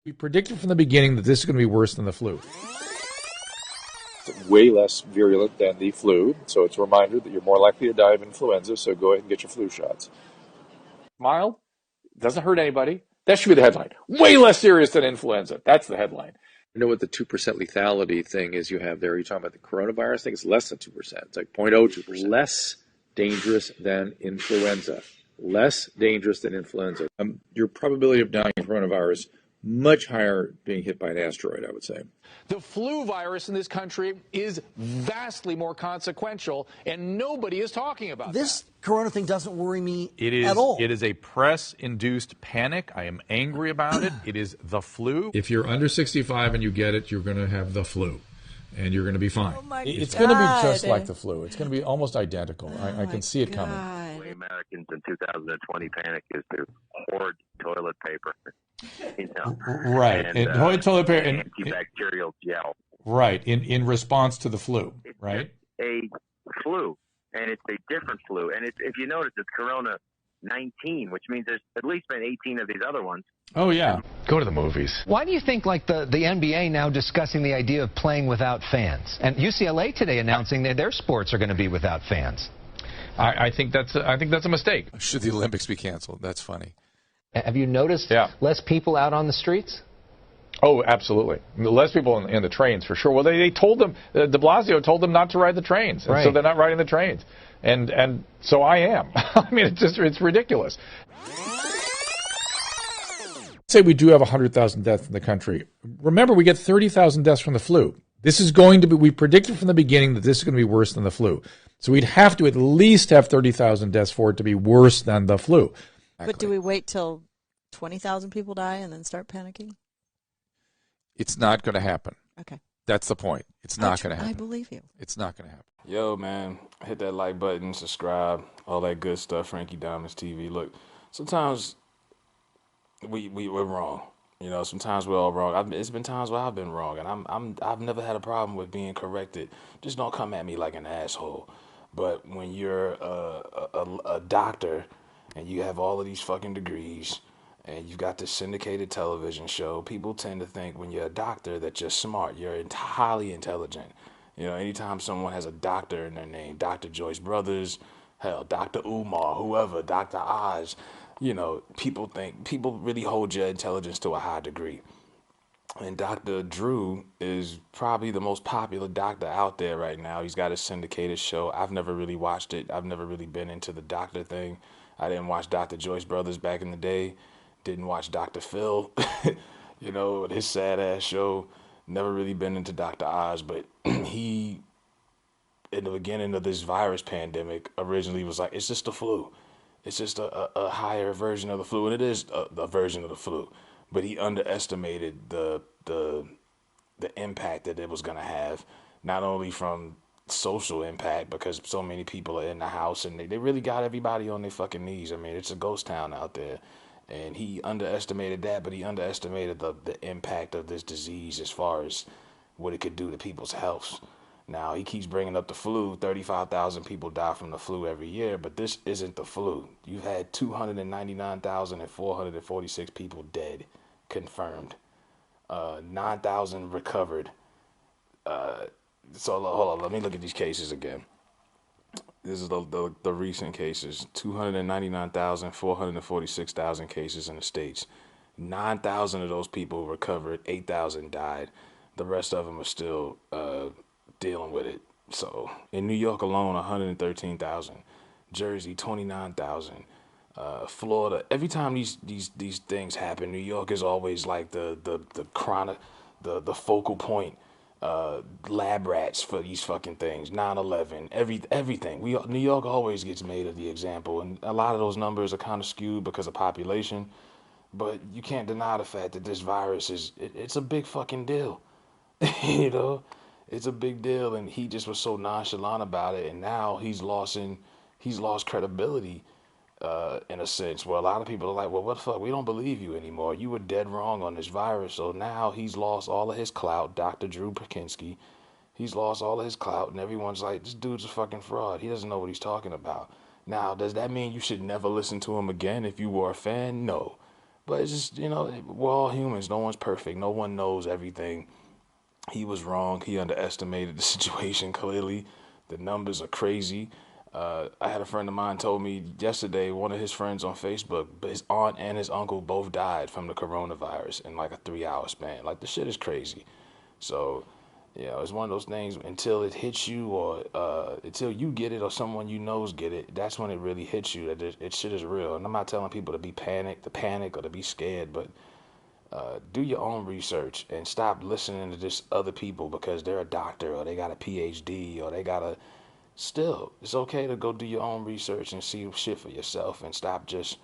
We predicted from the beginning that this is going to be worse than the flu. Way less virulent than the flu, so it's a reminder that you're more likely to die of influenza, so go ahead and get your flu shots. Mild, doesn't hurt anybody. That should be the headline. Way less serious than influenza. That's the headline. You know what the 2% lethality thing is you have there? You're talking about the coronavirus? I think it's less than 2%. It's like 0.02%. Less dangerous than influenza. Less dangerous than influenza. Your probability of dying of coronavirus, much higher being hit by an asteroid, I would say. The flu virus in this country is vastly more consequential, and nobody is talking about this. Corona thing doesn't worry me at all. It is a press-induced panic. I am angry about it. It is the flu. If you're under 65 and you get it, you're going to have the flu, and you're going to be fine. Oh my it's God. going to be just like the flu. It's going to be almost identical. I can see it coming. The Americans in 2020 panic is to hoard toilet paper. You know, right. And toilet paper and antibacterial gel. Right. In response to the flu, right? It's a flu, and it's a different flu. And if you notice, it's Corona 19, which means there's at least been 18 of these other ones. Oh, yeah. Go to the movies. Why do you think, like, the NBA now discussing the idea of playing without fans? And UCLA today announcing that their sports are going to be without fans. I think that's a mistake. Should the Olympics be canceled? That's funny. Have you noticed less people out on the streets? Oh, absolutely. Less people in the trains, for sure. Well, they told them, de Blasio told them not to ride the trains, and so they're not riding the trains. And so I am. I mean, it's ridiculous. Say we do have 100,000 deaths in the country. Remember, we get 30,000 deaths from the flu. This is going to be, we predicted from the beginning that this is going to be worse than the flu. So we'd have to at least have 30,000 deaths for it to be worse than the flu. But do we wait till 20,000 people die and then start panicking? It's not going to happen. Okay. That's the point. It's not going to happen. I believe you. It's not going to happen. Yo, man, hit that like button, subscribe, all that good stuff. Frankie Diamonds TV. Look, sometimes we're wrong. You know, sometimes we're all wrong. It's been times where I've been wrong, and I've never had a problem with being corrected. Just don't come at me like an asshole. But when you're a doctor and you have all of these fucking degrees and you've got this syndicated television show, people tend to think when you're a doctor that you're smart. You're highly intelligent. You know, anytime someone has a doctor in their name, Dr. Joyce Brothers, hell, Dr. Umar, whoever, Dr. Oz, you know, people really hold your intelligence to a high degree. And Dr. Drew is probably the most popular doctor out there right now. He's got a syndicated show. I've never really watched it. I've never really been into the doctor thing. I didn't watch Dr. Joyce Brothers back in the day. Didn't watch Dr. Phil, you know, his sad ass show. Never really been into Dr. Oz, but he, in the beginning of this virus pandemic, originally was like, it's just the flu. It's just a higher version of the flu, and it is a version of the flu. But he underestimated the impact that it was going to have, not only from social impact, because so many people are in the house, and they really got everybody on their fucking knees. I mean, it's a ghost town out there. And he underestimated that, but he underestimated the impact of this disease as far as what it could do to people's health. Now, he keeps bringing up the flu. 35,000 people die from the flu every year, but this isn't the flu. You've had 299,446 people dead, confirmed. 9,000 recovered. So hold on, let me look at these cases again. This is the recent cases. 299,446 cases in the States. 9,000 of those people recovered. 8,000 died. The rest of them are still dealing with it. So in New York alone, 113,000. Jersey, 29,000. Florida. Every time these things happen, New York is always like the chronic, the focal point. Lab rats for these fucking things. 9/11, everything. New York always gets made of the example, and a lot of those numbers are kind of skewed because of population. But you can't deny the fact that this virus it's a big fucking deal. You know, it's a big deal, and he just was so nonchalant about it, and now he's lost credibility. In a sense, where a lot of people are like, well, what the fuck? We don't believe you anymore. You were dead wrong on this virus. So now he's lost all of his clout. Dr. Drew Perkinsky, he's lost all of his clout, and everyone's like, this dude's a fucking fraud. He doesn't know what he's talking about. Now, does that mean you should never listen to him again if you were a fan? No. But it's just, we're all humans. No one's perfect. No one knows everything. He was wrong. He underestimated the situation clearly. The numbers are crazy. I had a friend of mine told me yesterday, one of his friends on Facebook, his aunt and his uncle both died from the coronavirus in like a 3 hour span. Like, the shit is crazy. So, it's one of those things until it hits you or until you get it or someone you knows get it, that's when it really hits you that shit is real. And I'm not telling people to panic or to be scared, but do your own research and stop listening to just other people because they're a doctor or they got a PhD or they got a. Still, it's okay to go do your own research and see shit for yourself and stop just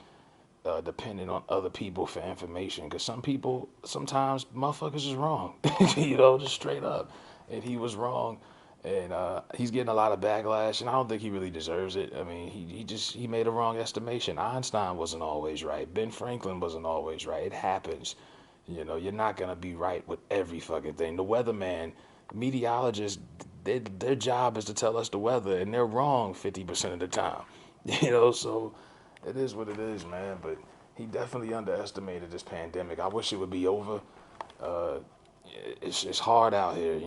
depending on other people for information. Because some people, sometimes motherfuckers is wrong, just straight up. And he was wrong, and he's getting a lot of backlash, and I don't think he really deserves it. I mean, he made a wrong estimation. Einstein wasn't always right. Ben Franklin wasn't always right. It happens. You're not gonna be right with every fucking thing. The weatherman, meteorologists, their job is to tell us the weather, and they're wrong 50% of the time. So it is what it is, man. But he definitely underestimated this pandemic. I wish it would be over. It's hard out here,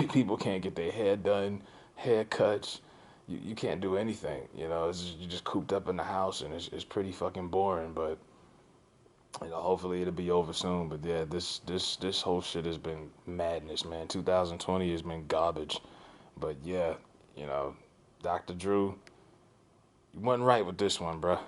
People can't get their hair done, haircuts. You can't do anything, you're just cooped up in the house, and it's pretty fucking boring. But hopefully it'll be over soon. But yeah, this whole shit has been madness, man. 2020 has been garbage. But yeah, Dr. Drew, you wasn't right with this one, bruh.